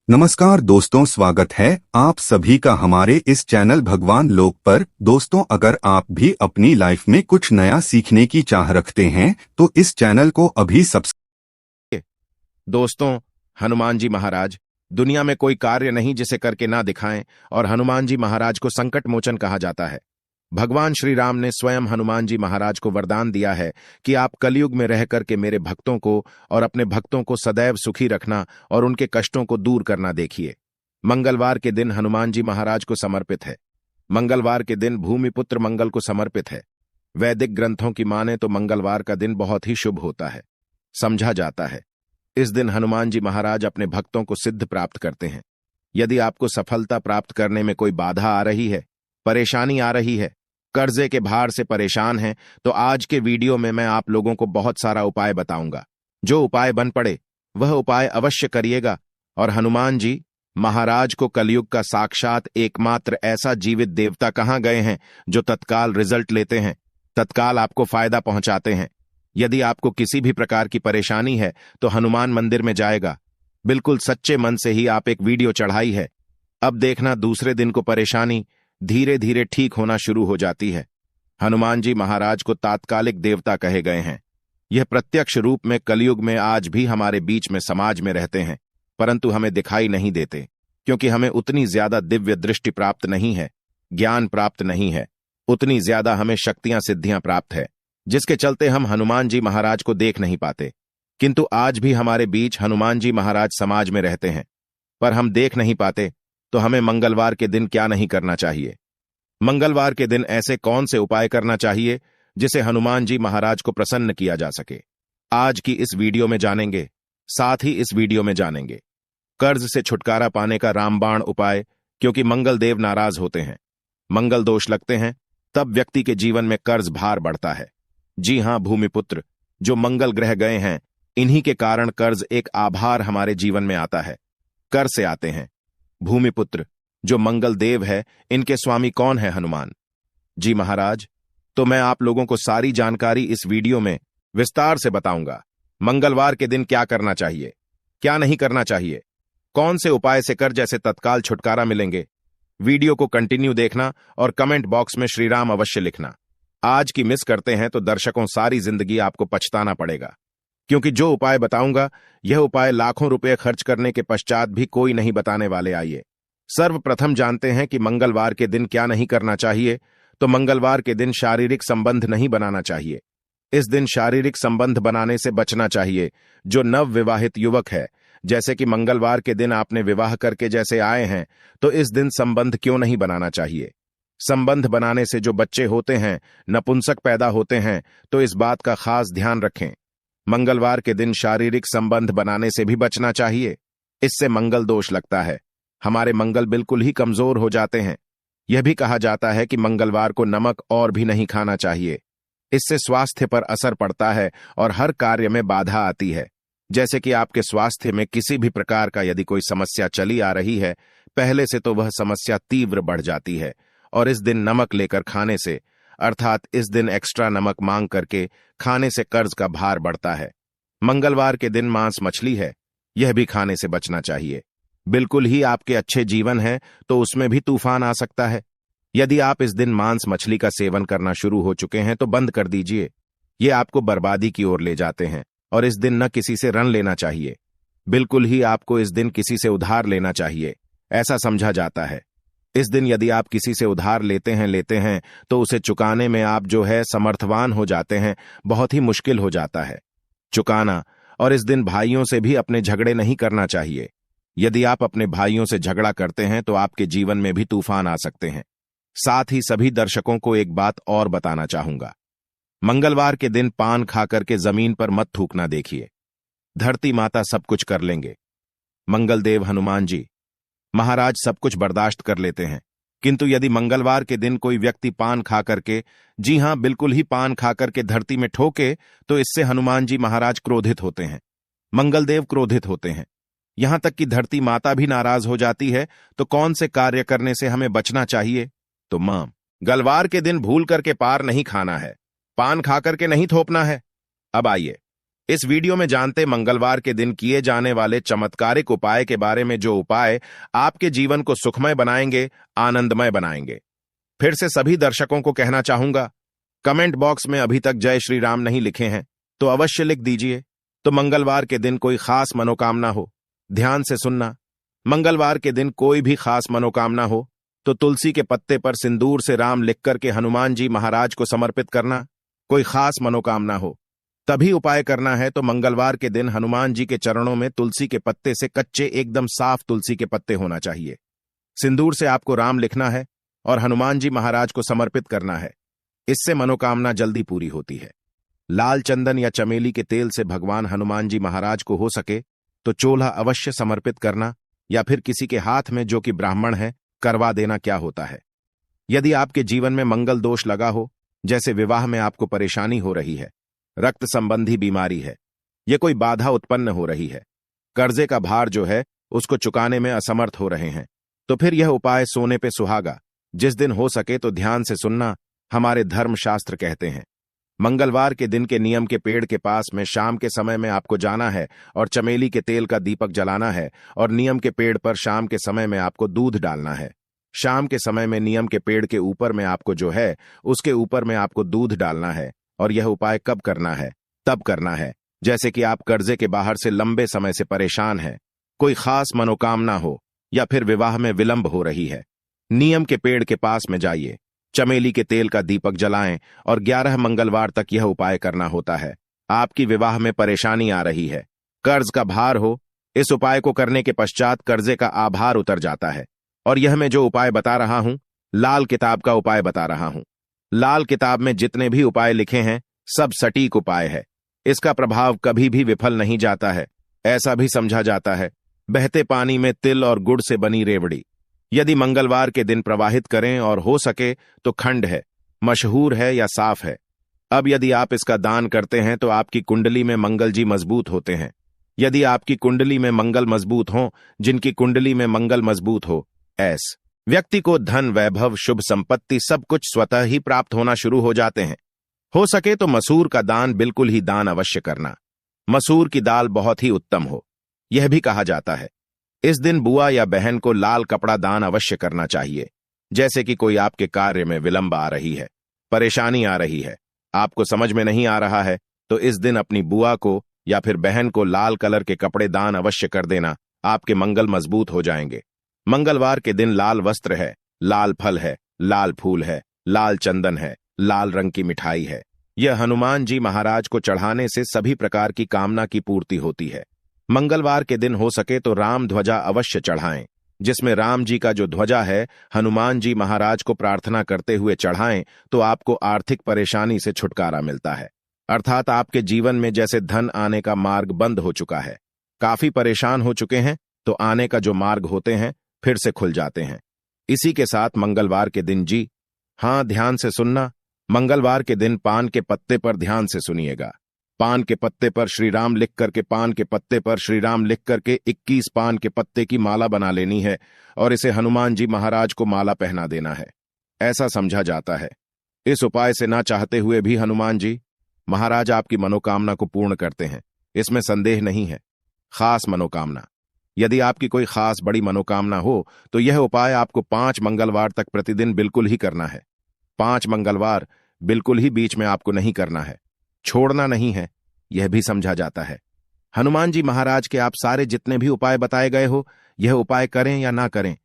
नमस्कार दोस्तों, स्वागत है आप सभी का हमारे इस चैनल भगवान लोक पर। दोस्तों, अगर आप भी अपनी लाइफ में कुछ नया सीखने की चाह रखते हैं तो इस चैनल को अभी सब्सक्राइब। दोस्तों, हनुमान जी महाराज, दुनिया में कोई कार्य नहीं जिसे करके ना दिखाएं, और हनुमान जी महाराज को संकट मोचन कहा जाता है। भगवान श्री राम ने स्वयं हनुमान जी महाराज को वरदान दिया है कि आप कलयुग में रह करके मेरे भक्तों को और अपने भक्तों को सदैव सुखी रखना और उनके कष्टों को दूर करना देखिए। मंगलवार के दिन हनुमान जी महाराज को समर्पित है। मंगलवार के दिन भूमिपुत्र मंगल को समर्पित है। वैदिक ग्रंथों की माने तो मंगलवार का दिन बहुत ही शुभ होता है, समझा जाता है। इस दिन हनुमान जी महाराज अपने भक्तों को सिद्ध प्राप्त करते हैं। यदि आपको सफलता प्राप्त करने में कोई बाधा आ रही है, परेशानी आ रही है, कर्जे के भार से परेशान हैं, तो आज के वीडियो में मैं आप लोगों को बहुत सारा उपाय बताऊंगा। जो उपाय बन पड़े वह उपाय अवश्य करिएगा। और हनुमान जी महाराज को कलयुग का साक्षात एकमात्र ऐसा जीवित देवता कहाँ गए हैं जो तत्काल रिजल्ट लेते हैं, तत्काल आपको फायदा पहुंचाते हैं। यदि आपको किसी भी प्रकार की परेशानी है तो हनुमान मंदिर में जाएगा। बिल्कुल सच्चे मन से ही आप एक वीडियो चढ़ाई है, अब देखना दूसरे दिन को परेशानी धीरे धीरे ठीक होना शुरू हो जाती है। हनुमान जी महाराज को तात्कालिक देवता कहे गए हैं। यह प्रत्यक्ष रूप में कलयुग में आज भी हमारे बीच में समाज में रहते हैं, परंतु हमें दिखाई नहीं देते, क्योंकि हमें उतनी ज्यादा दिव्य दृष्टि प्राप्त नहीं है, ज्ञान प्राप्त नहीं है, उतनी ज्यादा हमें शक्तियां सिद्धियां प्राप्त है, जिसके चलते हम हनुमान जी महाराज को देख नहीं पाते। किंतु आज भी हमारे बीच हनुमान जी महाराज समाज में रहते हैं, पर हम देख नहीं पाते। तो हमें मंगलवार के दिन क्या नहीं करना चाहिए? मंगलवार के दिन ऐसे कौन से उपाय करना चाहिए जिसे हनुमान जी महाराज को प्रसन्न किया जा सके, आज की इस वीडियो में जानेंगे। साथ ही इस वीडियो में जानेंगे कर्ज से छुटकारा पाने का रामबाण उपाय, क्योंकि मंगल देव नाराज होते हैं, मंगल दोष लगते हैं, तब व्यक्ति के जीवन में कर्ज भार बढ़ता है। जी हां भूमिपुत्र, जो मंगल ग्रह गए हैं, इन्हीं के कारण कर्ज एक आभार हमारे जीवन में आता है। कर से आते हैं। भूमिपुत्र जो मंगल देव है, इनके स्वामी कौन है? हनुमान जी महाराज। तो मैं आप लोगों को सारी जानकारी इस वीडियो में विस्तार से बताऊंगा। मंगलवार के दिन क्या करना चाहिए, क्या नहीं करना चाहिए, कौन से उपाय से कर्ज से तत्काल छुटकारा मिलेंगे। वीडियो को कंटिन्यू देखना और कमेंट बॉक्स में श्री राम अवश्य लिखना। आज की मिस करते हैं तो दर्शकों सारी जिंदगी आपको पछताना पड़ेगा, क्योंकि जो उपाय बताऊंगा यह उपाय लाखों रुपए खर्च करने के पश्चात भी कोई नहीं बताने वाले। आइए सर्वप्रथम जानते हैं कि मंगलवार के दिन क्या नहीं करना चाहिए। तो मंगलवार के दिन शारीरिक संबंध नहीं बनाना चाहिए। इस दिन शारीरिक संबंध बनाने से बचना चाहिए। जो नव विवाहित युवक है, जैसे कि मंगलवार के दिन आपने विवाह करके जैसे आए हैं, तो इस दिन संबंध क्यों नहीं बनाना चाहिए। संबंध बनाने से जो बच्चे होते हैं, नपुंसक पैदा होते हैं, तो इस बात का खास ध्यान रखें। मंगलवार के दिन शारीरिक संबंध बनाने से भी बचना चाहिए। इससे मंगल दोष लगता है, हमारे मंगल बिल्कुल ही कमजोर हो जाते हैं। यह भी कहा जाता है कि मंगलवार को नमक और भी नहीं खाना चाहिए। इससे स्वास्थ्य पर असर पड़ता है और हर कार्य में बाधा आती है। जैसे कि आपके स्वास्थ्य में किसी भी प्रकार का यदि कोई समस्या चली आ रही है, पहले से तो वह समस्या तीव्र बढ़ जाती है। और इस दिन नमक लेकर खाने से, अर्थात इस दिन एक्स्ट्रा नमक मांग करके खाने से कर्ज का भार बढ़ता है। मंगलवार के दिन मांस मछली है, यह भी खाने से बचना चाहिए। बिल्कुल ही आपके अच्छे जीवन है तो उसमें भी तूफान आ सकता है। यदि आप इस दिन मांस मछली का सेवन करना शुरू हो चुके हैं तो बंद कर दीजिए। ये आपको बर्बादी की ओर ले जाते हैं। और इस दिन न किसी से ऋण लेना चाहिए, बिल्कुल ही आपको इस दिन किसी से उधार लेना चाहिए, ऐसा समझा जाता है। इस दिन यदि आप किसी से उधार लेते हैं तो उसे चुकाने में आप जो है समर्थवान हो जाते हैं, बहुत ही मुश्किल हो जाता है चुकाना। और इस दिन भाइयों से भी अपने झगड़े नहीं करना चाहिए। यदि आप अपने भाइयों से झगड़ा करते हैं तो आपके जीवन में भी तूफान आ सकते हैं। साथ ही सभी दर्शकों को एक बात और बताना चाहूंगा, मंगलवार के दिन पान खाकर के जमीन पर मत थूकना। देखिए, धरती माता सब कुछ कर लेंगे, मंगलदेव हनुमान जी महाराज सब कुछ बर्दाश्त कर लेते हैं, किंतु यदि मंगलवार के दिन कोई व्यक्ति पान खा करके, जी हां बिल्कुल ही पान खा करके धरती में ठोके, तो इससे हनुमान जी महाराज क्रोधित होते हैं, मंगलदेव क्रोधित होते हैं, यहां तक कि धरती माता भी नाराज हो जाती है। तो कौन से कार्य करने से हमें बचना चाहिए? तो मंगलवार के दिन भूल करके पार नहीं खाना है, पान खा करके नहीं थोपना है। अब आइए इस वीडियो में जानते मंगलवार के दिन किए जाने वाले चमत्कारिक उपाय के बारे में, जो उपाय आपके जीवन को सुखमय बनाएंगे, आनंदमय बनाएंगे। फिर से सभी दर्शकों को कहना चाहूंगा, कमेंट बॉक्स में अभी तक जय श्री राम नहीं लिखे हैं तो अवश्य लिख दीजिए। तो मंगलवार के दिन कोई खास मनोकामना हो, ध्यान से सुनना। मंगलवार के दिन कोई भी खास मनोकामना हो तो तुलसी के पत्ते पर सिंदूर से राम लिख करके हनुमान जी महाराज को समर्पित करना। कोई खास मनोकामना हो तभी उपाय करना है तो मंगलवार के दिन हनुमान जी के चरणों में तुलसी के पत्ते से कच्चे एकदम साफ तुलसी के पत्ते होना चाहिए। सिंदूर से आपको राम लिखना है और हनुमान जी महाराज को समर्पित करना है। इससे मनोकामना जल्दी पूरी होती है। लाल चंदन या चमेली के तेल से भगवान हनुमान जी महाराज को हो सके तो चोला अवश्य समर्पित करना, या फिर किसी के हाथ में जो कि ब्राह्मण है करवा देना। क्या होता है, यदि आपके जीवन में मंगल दोष लगा हो, जैसे विवाह में आपको परेशानी हो रही है, रक्त संबंधी बीमारी है, यह कोई बाधा उत्पन्न हो रही है, कर्जे का भार जो है उसको चुकाने में असमर्थ हो रहे हैं, तो फिर यह उपाय सोने पे सुहागा जिस दिन हो सके तो ध्यान से सुनना। हमारे धर्मशास्त्र कहते हैं मंगलवार के दिन के नियम के पेड़ के पास में शाम के समय में आपको जाना है और चमेली के तेल का दीपक जलाना है, और नियम के पेड़ पर शाम के समय में आपको दूध डालना है। शाम के समय में नियम के पेड़ के ऊपर में आपको जो है उसके ऊपर में आपको दूध डालना है। और यह उपाय कब करना है? तब करना है जैसे कि आप कर्जे के बाहर से लंबे समय से परेशान हैं, कोई खास मनोकामना हो, या फिर विवाह में विलंब हो रही है। नियम के पेड़ के पास में जाइए, चमेली के तेल का दीपक जलाएं और 11 मंगलवार तक यह उपाय करना होता है। आपकी विवाह में परेशानी आ रही है, कर्ज का भार हो, इस उपाय को करने के पश्चात कर्जे का आभार उतर जाता है। और यह मैं जो उपाय बता रहा हूं, लाल किताब का उपाय बता रहा हूं। लाल किताब में जितने भी उपाय लिखे हैं सब सटीक उपाय है। इसका प्रभाव कभी भी विफल नहीं जाता है। ऐसा भी समझा जाता है बहते पानी में तिल और गुड़ से बनी रेवड़ी यदि मंगलवार के दिन प्रवाहित करें और हो सके तो खंड है, मशहूर है या साफ है। अब यदि आप इसका दान करते हैं तो आपकी कुंडली में मंगल जी मजबूत होते हैं। यदि आपकी कुंडली में मंगल मजबूत हो, जिनकी कुंडली में मंगल मजबूत हो, ऐस व्यक्ति को धन, वैभव, शुभ संपत्ति सब कुछ स्वतः ही प्राप्त होना शुरू हो जाते हैं। हो सके तो मसूर का दान बिल्कुल ही दान अवश्य करना। मसूर की दाल बहुत ही उत्तम हो, यह भी कहा जाता है। इस दिन बुआ या बहन को लाल कपड़ा दान अवश्य करना चाहिए। जैसे कि कोई आपके कार्य में विलंब आ रही है, परेशानी आ रही है, आपको समझ में नहीं आ रहा है, तो इस दिन अपनी बुआ को या फिर बहन को लाल कलर के कपड़े दान अवश्य कर देना। आपके मंगल मजबूत हो जाएंगे। मंगलवार के दिन लाल वस्त्र है, लाल फल है, लाल फूल है, लाल चंदन है, लाल रंग की मिठाई है। यह हनुमान जी महाराज को चढ़ाने से सभी प्रकार की कामना की पूर्ति होती है। मंगलवार के दिन हो सके तो राम ध्वजा अवश्य चढ़ाएं, जिसमें राम जी का जो ध्वजा है हनुमान जी महाराज को प्रार्थना करते हुए चढ़ाएं तो आपको आर्थिक परेशानी से छुटकारा मिलता है। अर्थात आपके जीवन में जैसे धन आने का मार्ग बंद हो चुका है, काफी परेशान हो चुके हैं, तो आने का जो मार्ग होते हैं फिर से खुल जाते हैं। इसी के साथ मंगलवार के दिन जी हां, ध्यान से सुनना, मंगलवार के दिन पान के पत्ते पर ध्यान से सुनिएगा। पान के पत्ते पर श्री राम लिख करके, पान के पत्ते पर श्री राम लिख करके 21 पान के पत्ते की माला बना लेनी है और इसे हनुमान जी महाराज को माला पहना देना है। ऐसा समझा जाता है इस उपाय से ना चाहते हुए भी हनुमान जी महाराज आपकी मनोकामना को पूर्ण करते हैं, इसमें संदेह नहीं है। खास मनोकामना, यदि आपकी कोई खास बड़ी मनोकामना हो तो यह उपाय आपको 5 मंगलवार तक प्रतिदिन बिल्कुल ही करना है। 5 मंगलवार बिल्कुल ही बीच में आपको नहीं करना है, छोड़ना नहीं है, यह भी समझा जाता है। हनुमान जी महाराज के आप सारे जितने भी उपाय बताए गए हो, यह उपाय करें या ना करें,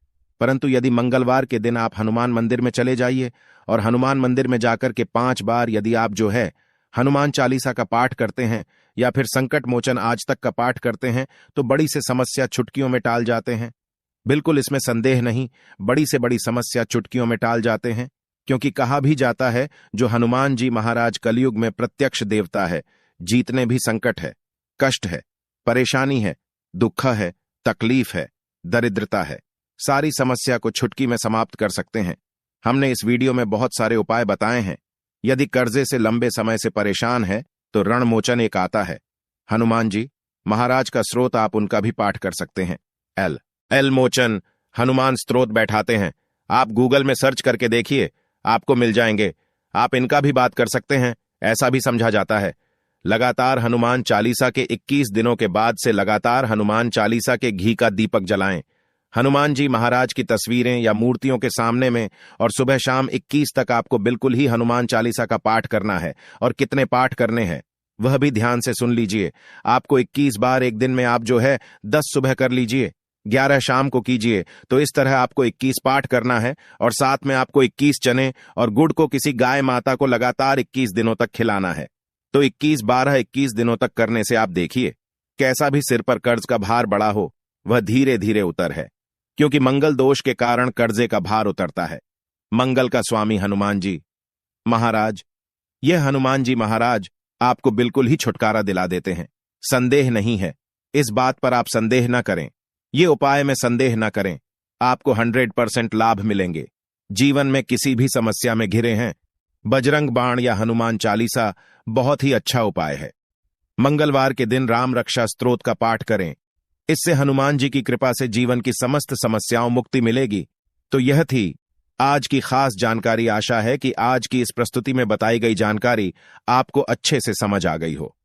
परंतु यदि मंगलवार के दिन आप हनुमान मंदिर में चले जाइए और हनुमान मंदिर में जाकर के 5 बार यदि आप जो है हनुमान चालीसा का पाठ करते हैं या फिर संकट मोचन आज तक का पाठ करते हैं तो बड़ी से समस्या चुटकियों में टाल जाते हैं। बिल्कुल इसमें संदेह नहीं, बड़ी से बड़ी समस्या चुटकियों में टाल जाते हैं, क्योंकि कहा भी जाता है जो हनुमान जी महाराज कलयुग में प्रत्यक्ष देवता है। जीतने भी संकट है, कष्ट है, परेशानी है, दुख है, तकलीफ है, दरिद्रता है, सारी समस्या को चुटकी में समाप्त कर सकते हैं। हमने इस वीडियो में बहुत सारे उपाय बताए हैं। यदि कर्जे से लंबे समय से परेशान है तो रणमोचन एक आता है। हनुमान जी महाराज का स्रोत आप उनका भी पाठ कर सकते हैं। एल मोचन हनुमान स्त्रोत बैठाते हैं, आप गूगल में सर्च करके देखिए, आपको मिल जाएंगे। आप इनका भी बात कर सकते हैं, ऐसा भी समझा जाता है। लगातार हनुमान चालीसा के 21 दिनों के बाद से लगातार हनुमान चालीसा के घी का दीपक जलाएं। हनुमान जी महाराज की तस्वीरें या मूर्तियों के सामने में, और सुबह शाम 21 तक आपको बिल्कुल ही हनुमान चालीसा का पाठ करना है। और कितने पाठ करने हैं वह भी ध्यान से सुन लीजिए। आपको 21 बार एक दिन में आप जो है 10 सुबह कर लीजिए, 11 शाम को कीजिए। तो इस तरह आपको 21 पाठ करना है, और साथ में आपको 21 चने और गुड़ को किसी गाय माता को लगातार 21 दिनों तक खिलाना है। तो 21 दिनों तक करने से आप देखिए कैसा भी सिर पर कर्ज का भार बड़ा हो वह धीरे धीरे उतर है, क्योंकि मंगल दोष के कारण कर्जे का भार उतरता है। मंगल का स्वामी हनुमान जी महाराज, यह हनुमान जी महाराज आपको बिल्कुल ही छुटकारा दिला देते हैं। संदेह नहीं है, इस बात पर आप संदेह न करें, ये उपाय में संदेह न करें, आपको 100% लाभ मिलेंगे। जीवन में किसी भी समस्या में घिरे हैं, बजरंग बाण या हनुमान चालीसा बहुत ही अच्छा उपाय है। मंगलवार के दिन राम रक्षा स्तोत्र का पाठ करें, इससे हनुमान जी की कृपा से जीवन की समस्त समस्याओं मुक्ति मिलेगी। तो यह थी आज की खास जानकारी। आशा है कि आज की इस प्रस्तुति में बताई गई जानकारी आपको अच्छे से समझ आ गई हो।